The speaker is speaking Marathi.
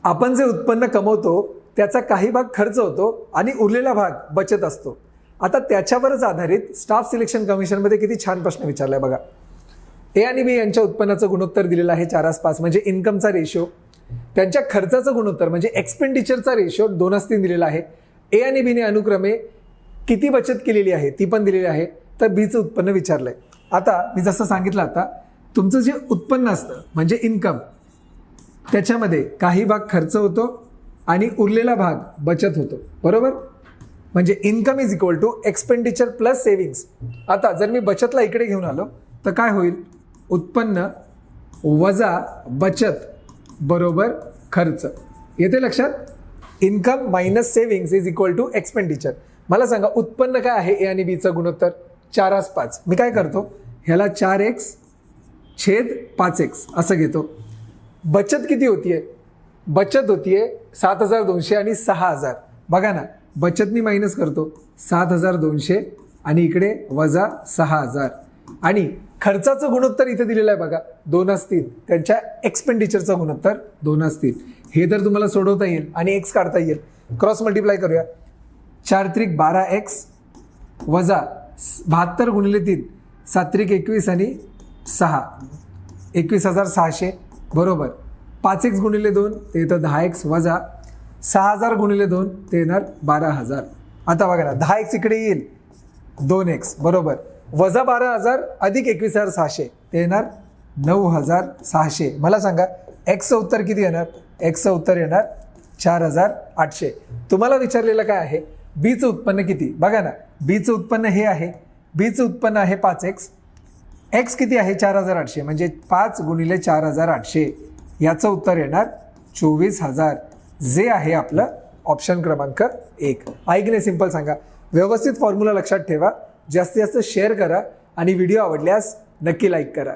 आपण जे उत्पन्न कमवतो त्याचा काही भाग खर्च होतो आणि उरलेला भाग बचत असतो. आता त्याच्यावरच आधारित स्टाफ सिलेक्शन कमिशनमध्ये किती छान प्रश्न विचारलाय बघा. ए आणि बी यांच्या उत्पन्नाचं गुणोत्तर दिलेलं आहे 4:5 म्हणजे इन्कमचा रेशो. त्यांच्या खर्चाचं गुणोत्तर म्हणजे एक्सपेंडिचरचा रेशो 2:3 दिलेला आहे. ए आणि बीने अनुक्रमे किती बचत केलेली आहे ती पण दिलेली आहे. तर बीचं उत्पन्न विचारलंय. आता मी जसं सांगितलं, आता तुमचं जे उत्पन्न असतं म्हणजे इन्कम, त्याच्यामध्ये काही भाग खर्च होतो आणि उरलेला भाग बचत होतो, बरोबर. म्हणजे income is equal to expenditure plus savings. आता जर मी बचतला इकडे घेऊन आलो तर काय होईल? उत्पन्न वजा बचत बरोबर खर्च. येते लक्षात? Income minus savings is equal to expenditure. मला सांगा उत्पन्न काय आहे ए आणि बीचं गुणोत्तर? 4:5. मी काय करतो, ह्याला 4x/5x असं घेतो. बचत किती होतीये? बचत होतीये 7,200 आणि 6,000. बघा ना, बचत मी मायनस करतो 7,200 आणि इकडे वजा 6,000. आणि खर्चाचं गुणोत्तर इथे दिलेलं आहे बघा 2:3. त्यांच्या एक्सपेंडिचरचं गुणोत्तर 2:3. हे तर तुम्हाला सोडवता येईल आणि एक्स काढता येईल. क्रॉस मल्टिप्लाय करूया. 4×3 12x वजा 72 × 3 7×3 21 आणि 6 21,600 बरोबर. 5x × 2 ते येतं 10x वजा 6,000 × 2 ते येणार 12,000. आता बघा ना, 10x इकडे येईल 2x बरोबर, वजा 12,000 अधिक 21,600 ते येणार 9,600. मला सांगा एक्सचं उत्तर किती येणार? एक्सचं उत्तर येणार 4,800. तुम्हाला विचारलेलं काय आहे? बीचं उत्पन्न किती? बघा ना, बीचं उत्पन्न हे आहे. बीचं उत्पन्न आहे 5x. एक्स किती आहे? 4,800. म्हणजे 5 × 4,800 याचं उत्तर येणार 24,000, जे आहे आपलं ऑप्शन क्रमांक 1. ऐकणे सिंपल सांगा. व्यवस्थित फॉर्म्युला लक्षात ठेवा. जास्तीत जास्त शेअर करा आणि व्हिडिओ आवडल्यास नक्की लाईक करा.